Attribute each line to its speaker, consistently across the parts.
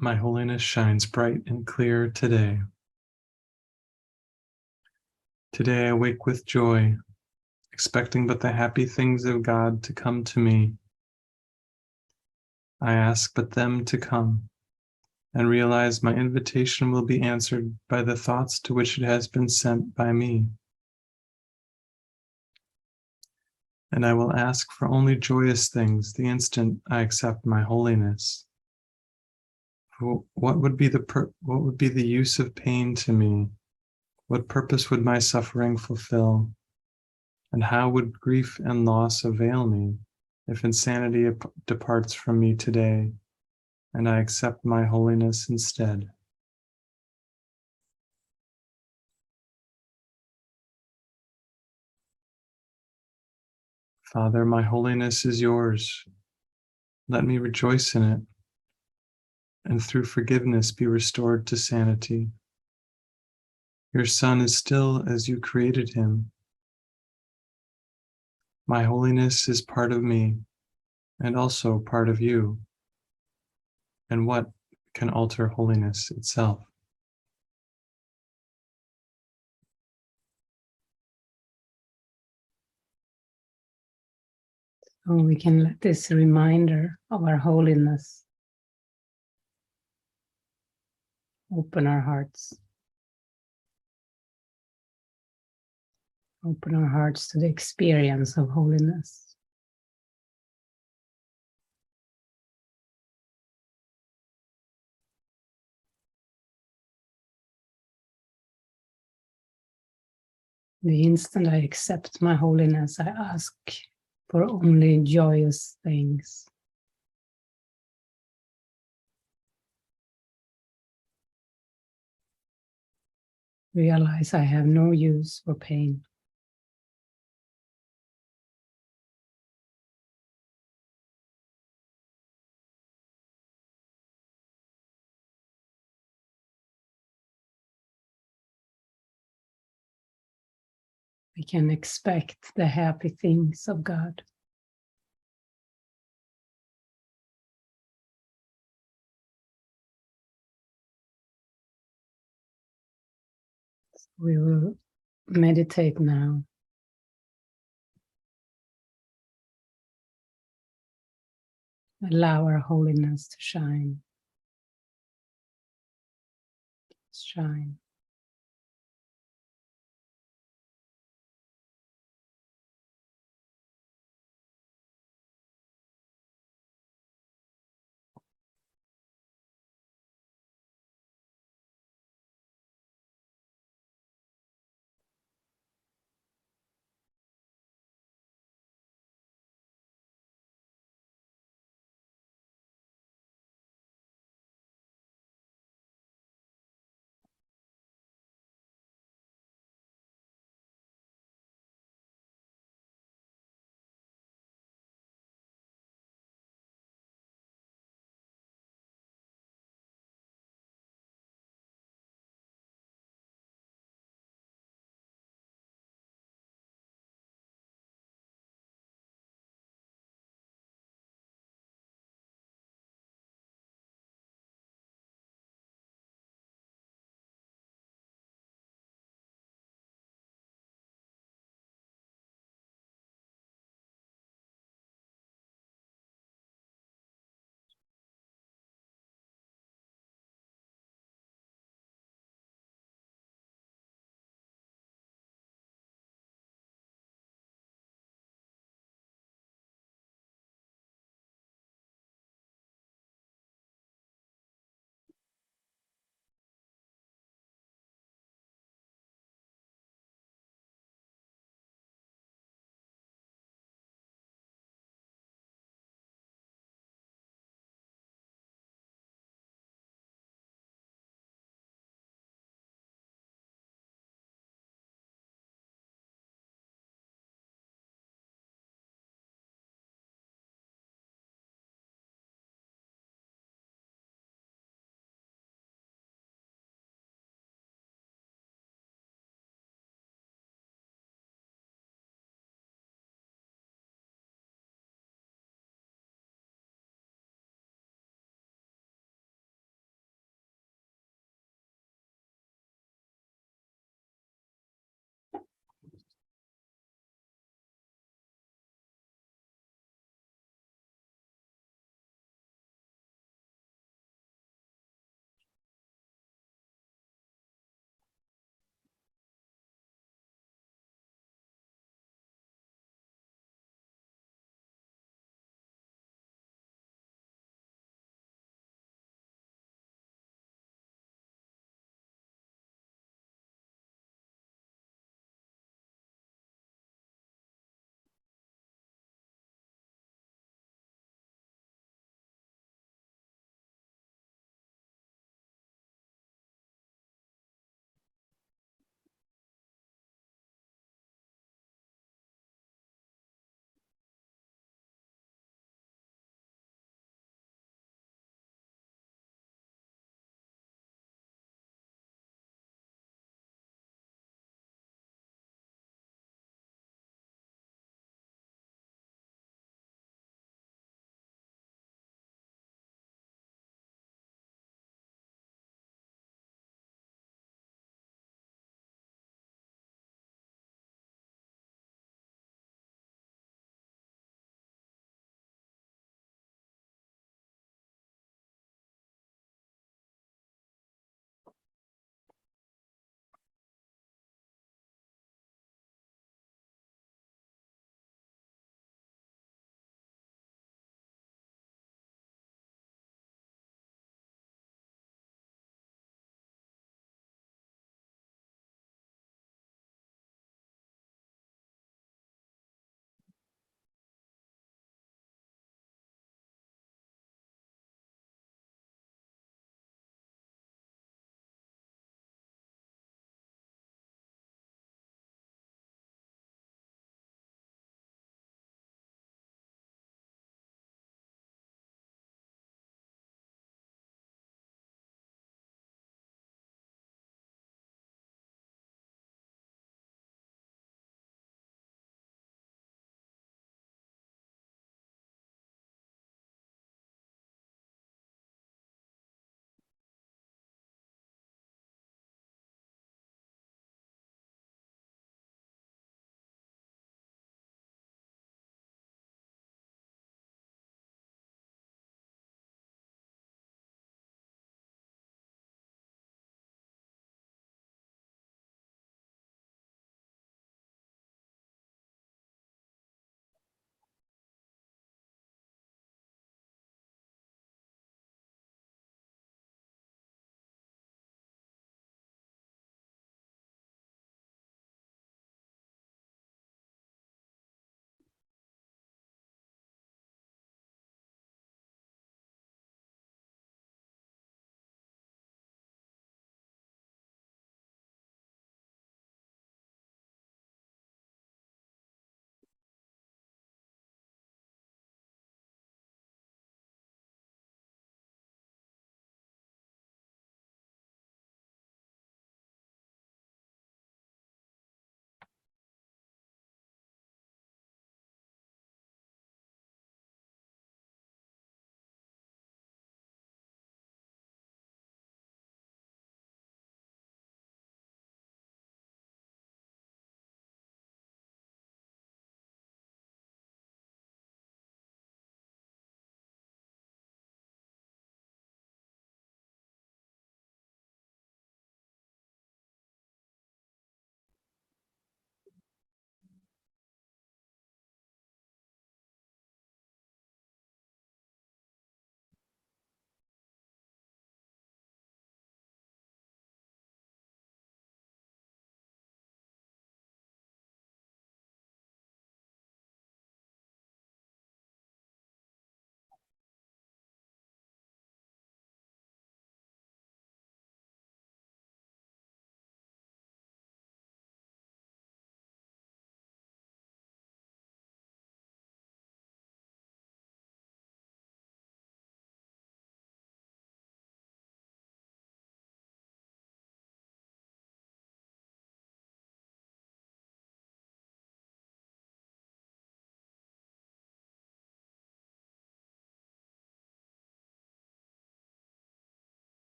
Speaker 1: My holiness shines bright and clear today. Today I wake with joy, expecting but the happy things of God to come to me. I ask but them to come, and realize my invitation will be answered by the thoughts to which it has been sent by me. And I will ask for only joyous things the instant I accept my holiness. For what would be the use of pain to me? What purpose would my suffering fulfill? And how would grief and loss avail me if insanity departs from me today and I accept my holiness instead? Father, my holiness is yours. Let me rejoice in it, and through forgiveness be restored to sanity. Your Son is still as you created him. My holiness is part of me and also part of you. And what can alter holiness itself?
Speaker 2: So we can let this reminder of our holiness open our hearts. Open our hearts to the experience of holiness. The instant I accept my holiness, I ask for only joyous things. Realize I have no use for pain. We can expect the happy things of God. We will meditate now. Allow our holiness to shine. Shine.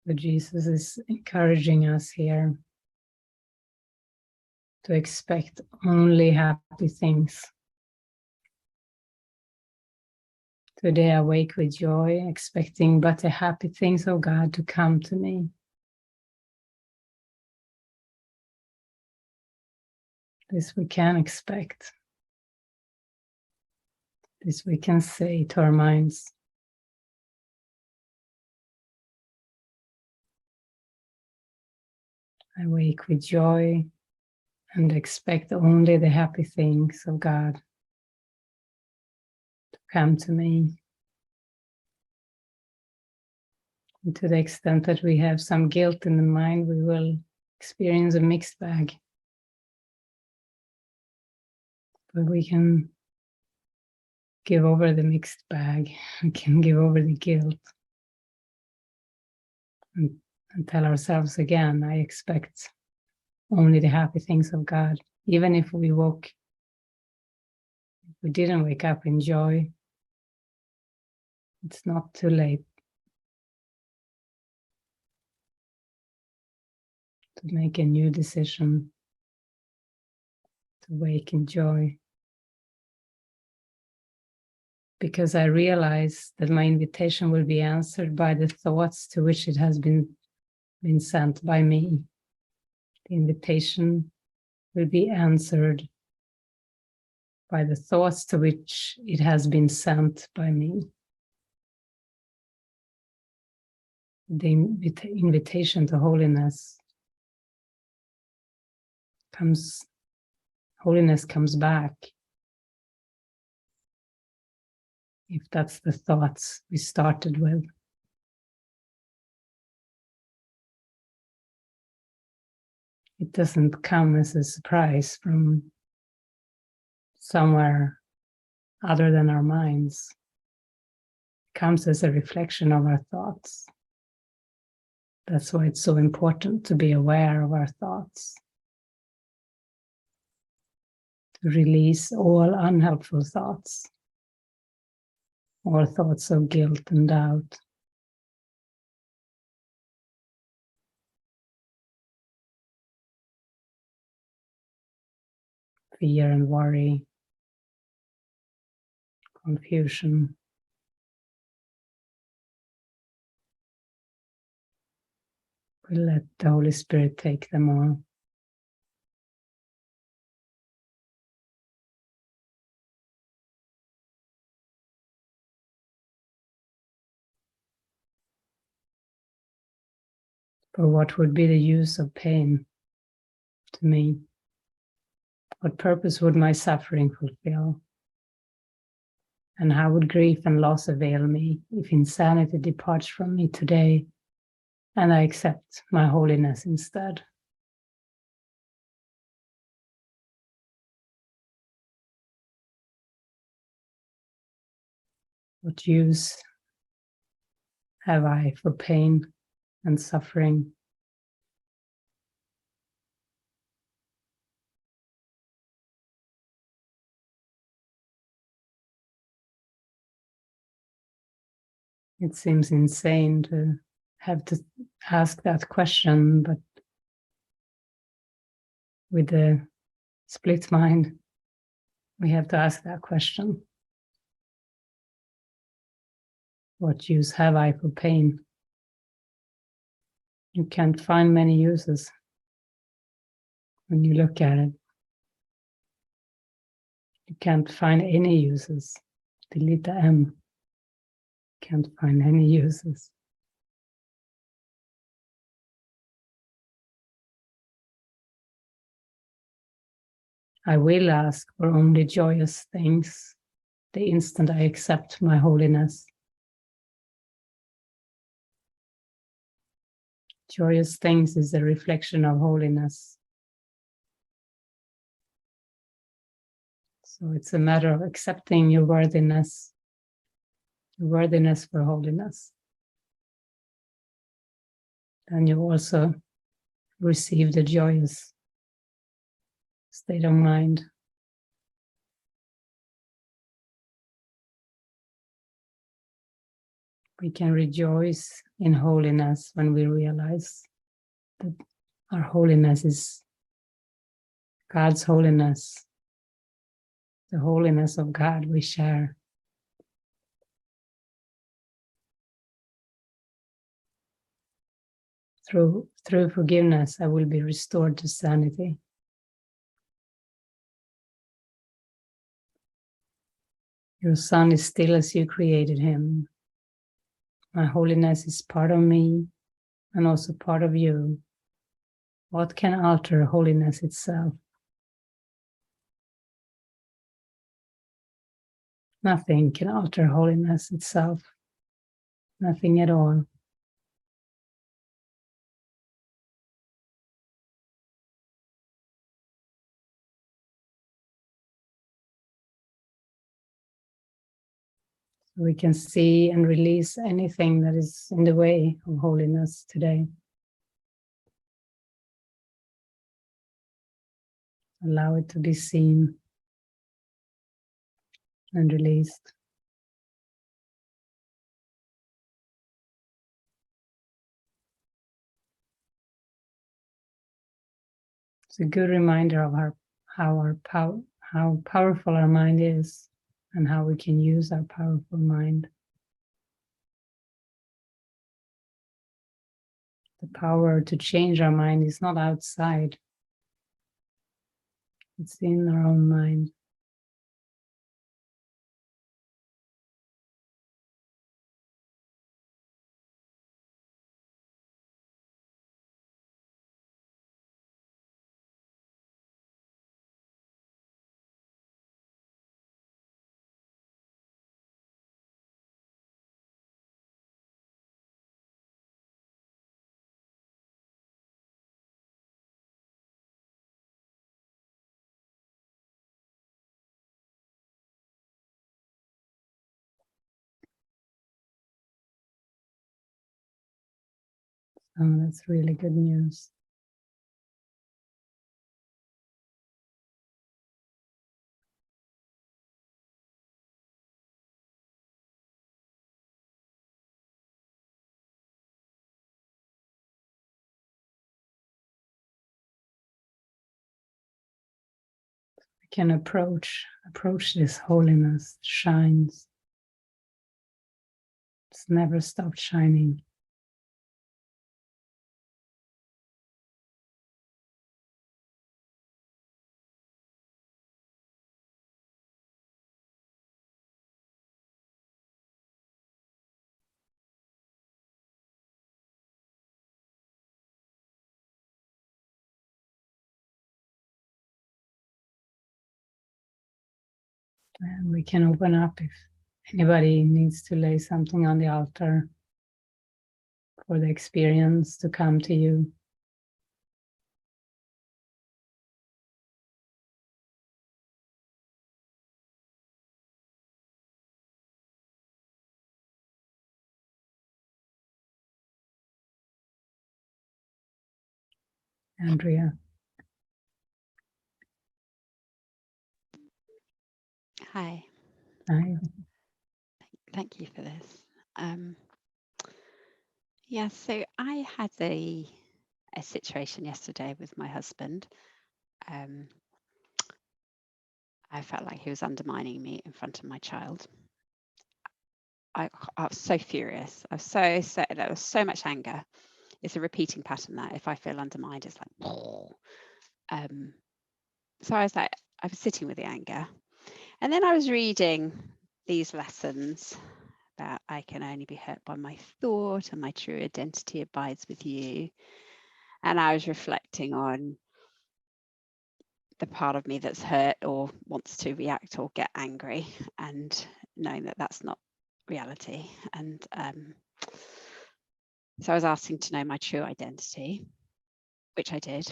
Speaker 2: So Jesus is encouraging us here to expect only happy things. Today I wake with joy, expecting but the happy things of God to come to me. This we can expect. This we can say to our minds. I wake with joy and expect only the happy things of God to come to me. And to the extent that we have some guilt in the mind, we will experience a mixed bag. But we can give over the mixed bag. We can give over the guilt. And tell ourselves again, I expect only the happy things of God. Even if we didn't wake up in joy, it's not too late to make a new decision, to wake in joy. Because I realize that my invitation will be answered by the thoughts to which it has been sent by me. The invitation will be answered by the thoughts to which it has been sent by me. The invitation to holiness comes back if that's the thoughts we started with. It doesn't come as a surprise from somewhere other than our minds. It comes as a reflection of our thoughts. That's why it's so important to be aware of our thoughts. To release all unhelpful thoughts, all thoughts of guilt and doubt. Fear and worry, confusion. We let the Holy Spirit take them all. For what would be the use of pain to me? What purpose would my suffering fulfill? And how would grief and loss avail me if insanity departs from me today and I accept my holiness instead? What use have I for pain and suffering? It seems insane to have to ask that question, but with the split mind, we have to ask that question. What use have I for pain? You can't find many uses when you look at it. You can't find any uses. Delete the M. Can't find any uses. I will ask for only joyous things the instant I accept my holiness. Joyous things is a reflection of holiness. So it's a matter of accepting your worthiness for holiness. And you also receive the joyous state of mind. We can rejoice in holiness when we realize that our holiness is God's holiness, the holiness of God we share. Through forgiveness, I will be restored to sanity. Your son is still as you created him. My holiness is part of me and also part of you. What can alter holiness itself? Nothing can alter holiness itself. Nothing at all. So we can see and release anything that is in the way of holiness today. Allow it to be seen and released. It's a good reminder of how powerful our mind is and how we can use our powerful mind. The power to change our mind is not outside. It's in our own mind. Oh, that's really good news. We can approach this holiness. It shines. It's never stopped shining. And we can open up if anybody needs to lay something on the altar for the experience to come to you. Andrea.
Speaker 3: Hi.
Speaker 2: Hi.
Speaker 3: Thank you for this. Yeah, so I had a situation yesterday with my husband. I felt like he was undermining me in front of my child. I was so furious. I was so there was so much anger. It's a repeating pattern that if I feel undermined, it's like, so I was sitting with the anger. And then I was reading these lessons about I can only be hurt by my thought and my true identity abides with you. And I was reflecting on the part of me that's hurt or wants to react or get angry, and knowing that that's not reality. And so I was asking to know my true identity, which I did.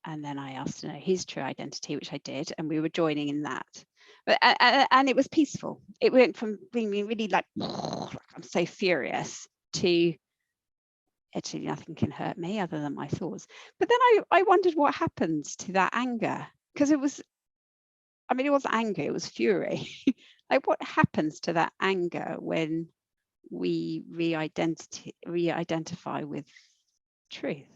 Speaker 3: And then I asked to know his true identity, which I did. And we were joining in that. But and it was peaceful. It went from being really like I'm so furious to actually nothing can hurt me other than my thoughts. But then I wondered what happens to that anger, because it wasn't anger, it was fury. Like what happens to that anger when we re-identify with truth?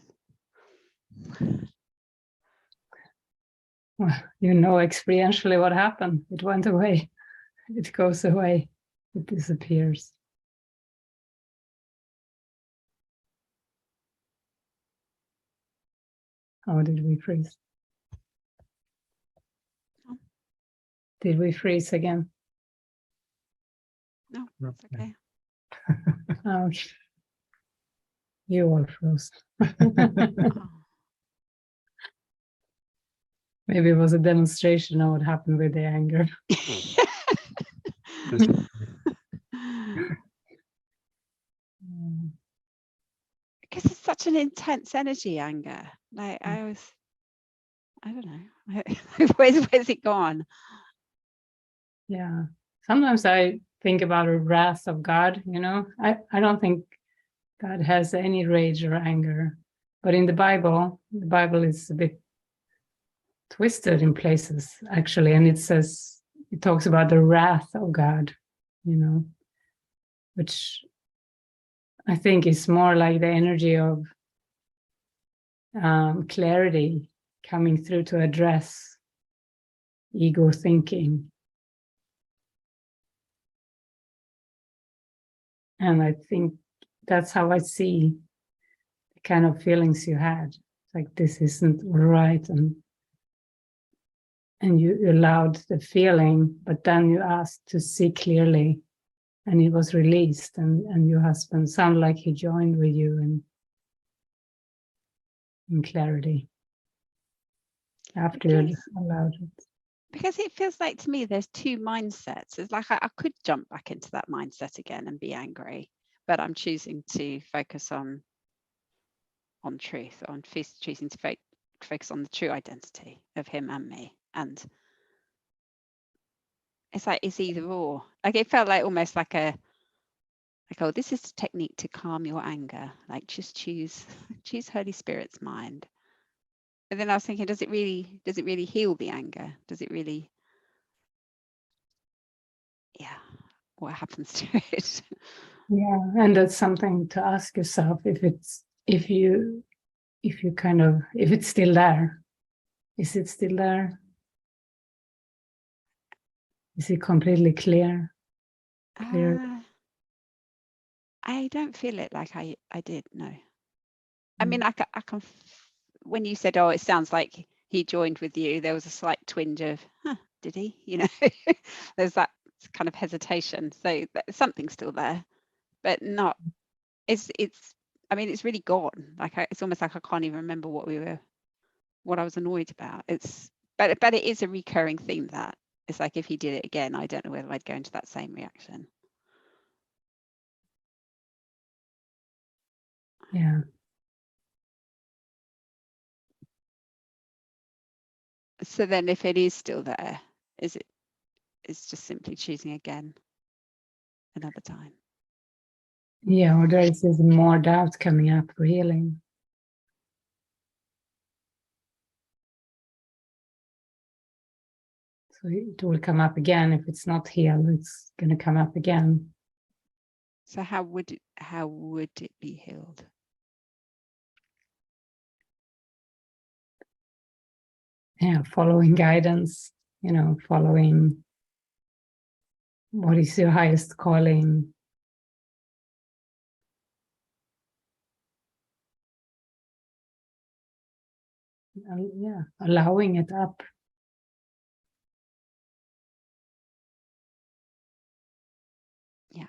Speaker 2: Well, you know experientially what happened. It went away. It goes away. It disappears. How did we freeze?
Speaker 3: Oh.
Speaker 2: Did we freeze again?
Speaker 3: No, it's okay.
Speaker 2: Ouch. You all froze.
Speaker 3: Oh.
Speaker 2: Maybe it was a demonstration of what happened with the anger.
Speaker 3: Because it's such an intense energy, anger. Like I don't know. Where's it gone?
Speaker 2: Yeah. Sometimes I think about a wrath of God, you know. I don't think God has any rage or anger. But in the Bible is a bit twisted in places, actually. And it talks about the wrath of God, you know, which I think is more like the energy of clarity coming through to address ego thinking. And I think that's how I see the kind of feelings you had. Like, this isn't right. And you allowed the feeling, but then you asked to see clearly, and it was released. And your husband sounded like he joined with you in clarity after you allowed it.
Speaker 3: Because it feels like to me there's two mindsets. It's like I could jump back into that mindset again and be angry, but I'm choosing to focus on truth, on choosing to focus on the true identity of him and me. And it's like it's either or. Like it felt like almost like oh, this is a technique to calm your anger. Like just choose Holy Spirit's mind. And then I was thinking, does it really heal the anger? Does it really? Yeah. What happens to it?
Speaker 2: Yeah, and that's something to ask yourself if it's still there. Is it still there? Is it completely clear?
Speaker 3: I don't feel it like I did. No. I mean, I can. When you said, "Oh, it sounds like he joined with you," there was a slight twinge of, "Did he?" You know, there's that kind of hesitation. So something's still there, but not. It's. I mean, it's really gone. Like it's almost like I can't even remember what I was annoyed about. But it is a recurring theme that it's like if he did it again, I don't know whether I'd go into that same reaction.
Speaker 2: Yeah.
Speaker 3: So then if it is still there, it's just simply choosing again another time.
Speaker 2: Yeah, or there is more doubt coming up for healing. So it will come up again. If it's not healed, it's going to come up again.
Speaker 3: So how would it be healed?
Speaker 2: Yeah, following guidance, following what is your highest calling. Yeah, allowing it up.
Speaker 3: Yeah.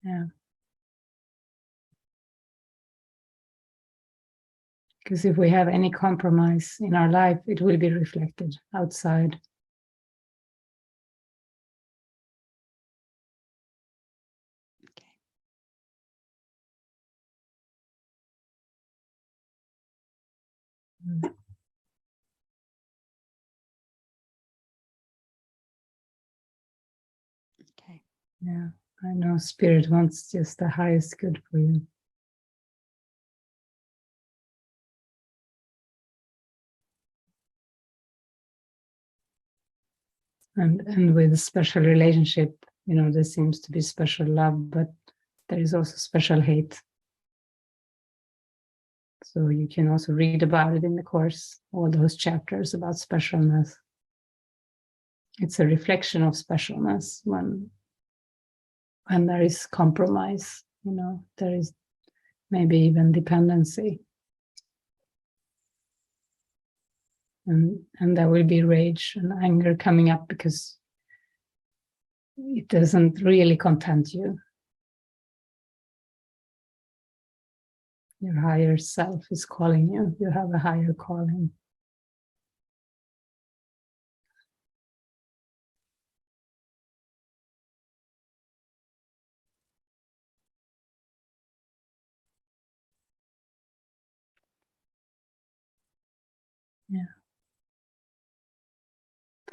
Speaker 2: Yeah. Because if we have any compromise in our life, it will be reflected outside.
Speaker 3: Okay. Okay.
Speaker 2: Yeah, I know Spirit wants just the highest good for you. And with a special relationship, you know, there seems to be special love, but there is also special hate. So you can also read about it in the course, all those chapters about specialness. It's a reflection of specialness when there is compromise, you know, there is maybe even dependency. And there will be rage and anger coming up because it doesn't really content you. Your higher self is calling you. You have a higher calling. Yeah.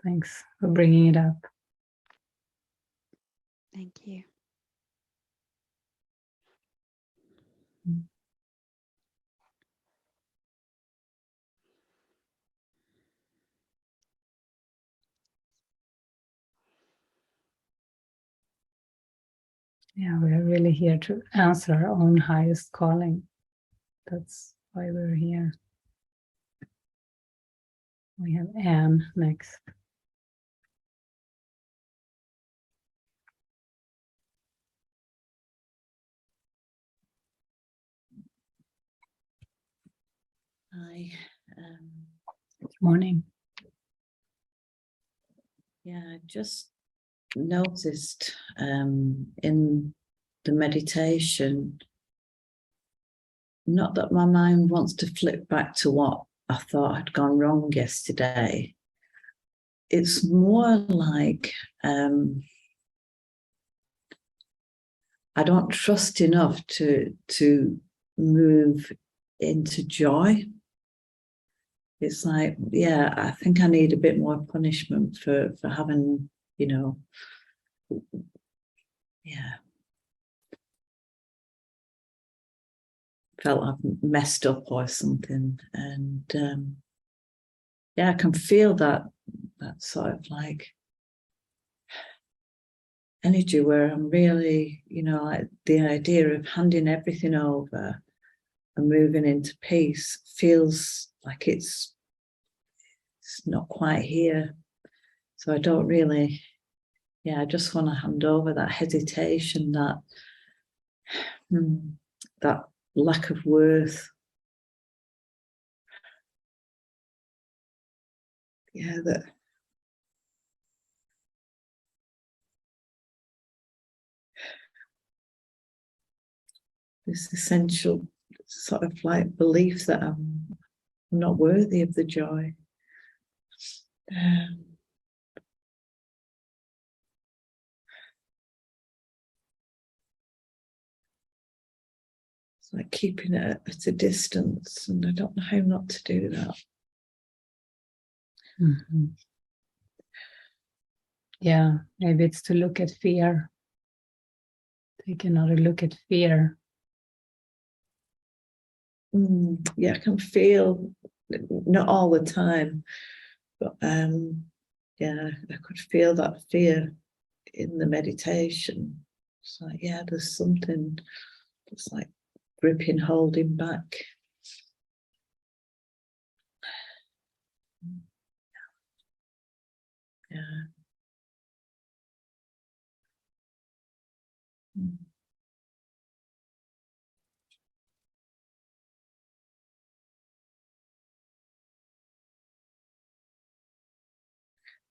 Speaker 2: Thanks for bringing it up.
Speaker 3: Thank you.
Speaker 2: Yeah, we are really here to answer our own highest calling. That's why we're here. We have Anne next.
Speaker 4: Hi.
Speaker 2: Good morning.
Speaker 4: Yeah, I just noticed in the meditation, not that my mind wants to flip back to what I thought had gone wrong yesterday. It's more like I don't trust enough to move into joy. It's like, yeah, I think I need a bit more punishment for having, you know, yeah, felt I've messed up or something. And yeah, I can feel that sort of like energy where I'm really, you know, like the idea of handing everything over and moving into peace feels like it's not quite here. So I don't really, yeah, I just want to hand over that hesitation, that lack of worth. Yeah, that this essential sort of like belief that I'm not worthy of the joy. It's like keeping it at a distance, and I don't know how not to do that.
Speaker 2: Mm-hmm. Yeah, maybe it's to look at fear. Take another look at fear.
Speaker 4: Yeah, I can feel, not all the time, but yeah, I could feel that fear in the meditation. It's like, yeah, there's something that's like gripping, holding back. Yeah.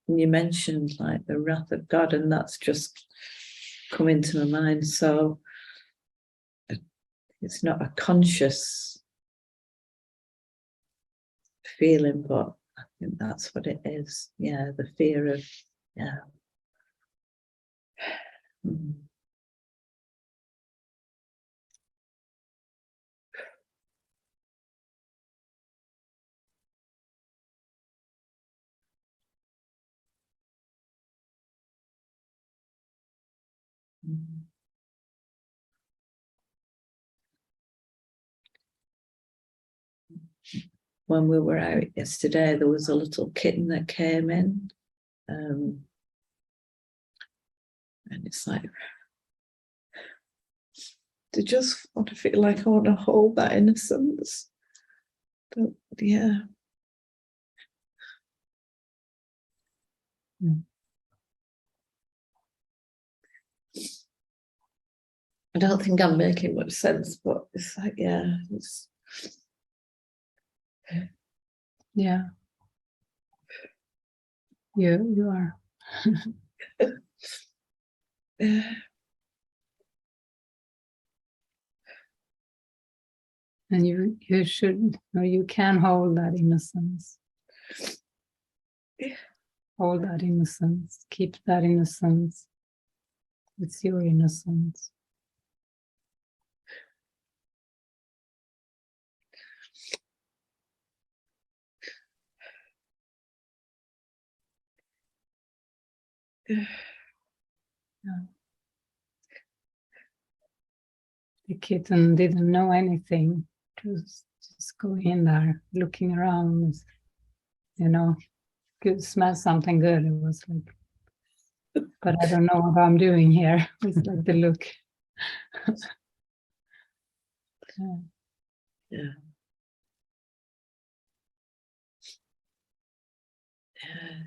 Speaker 4: And you mentioned like the wrath of God, and that's just come into my mind. So it's not a conscious feeling, but I think that's what it is. Yeah, the fear of, yeah. When we were out yesterday, there was a little kitten that came in. And it's like, to just want to feel like I want to hold that innocence. But yeah. I don't think I'm making much sense, but it's like, yeah, it's
Speaker 2: Yeah. You are.
Speaker 4: yeah.
Speaker 2: And you should, or you can hold that innocence.
Speaker 4: Yeah.
Speaker 2: Hold that innocence. Keep that innocence. It's your innocence.
Speaker 4: Yeah.
Speaker 2: The kitten didn't know anything. Just going in there, looking around, could smell something good. It was like, but I don't know what I'm doing here. It's like the look.
Speaker 4: Yeah.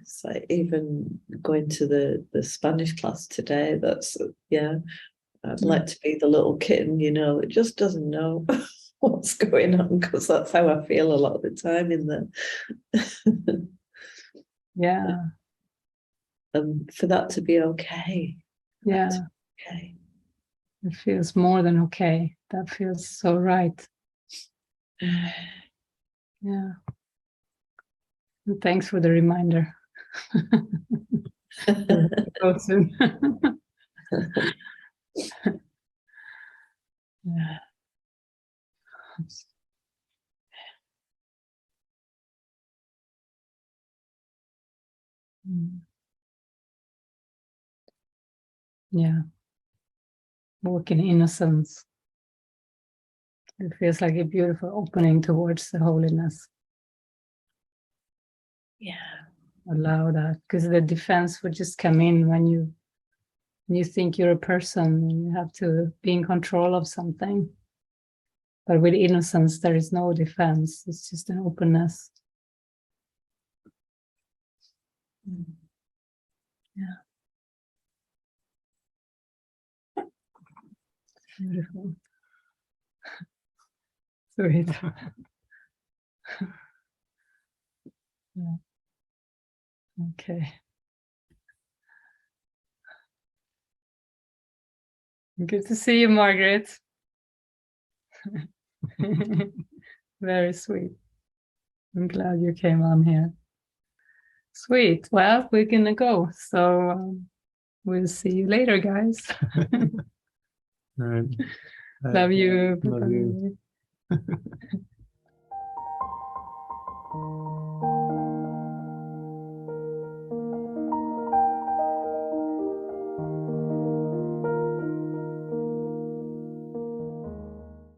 Speaker 4: It's like even going to the Spanish class today, that's, I'd like to be the little kitten, it just doesn't know what's going on, because that's how I feel a lot of the time in there.
Speaker 2: Yeah.
Speaker 4: And for that to be okay.
Speaker 2: Yeah.
Speaker 4: Okay.
Speaker 2: It feels more than okay. That feels so right. Yeah. And thanks for the reminder. Go soon. Yeah. Yeah. Walk in innocence. It feels like a beautiful opening towards the holiness.
Speaker 4: Yeah.
Speaker 2: Allow that, because the defense would just come in when you think you're a person and you have to be in control of something. But with innocence, there is no defense. It's just an openness. Yeah. Beautiful. Sweet. Yeah. Okay. Good to see you, Margaret. Very sweet. I'm glad you came on here. Sweet. Well, we're gonna go. So we'll see you later, guys.
Speaker 1: All right.
Speaker 2: Love you.
Speaker 1: Love you.
Speaker 2: Bye-bye.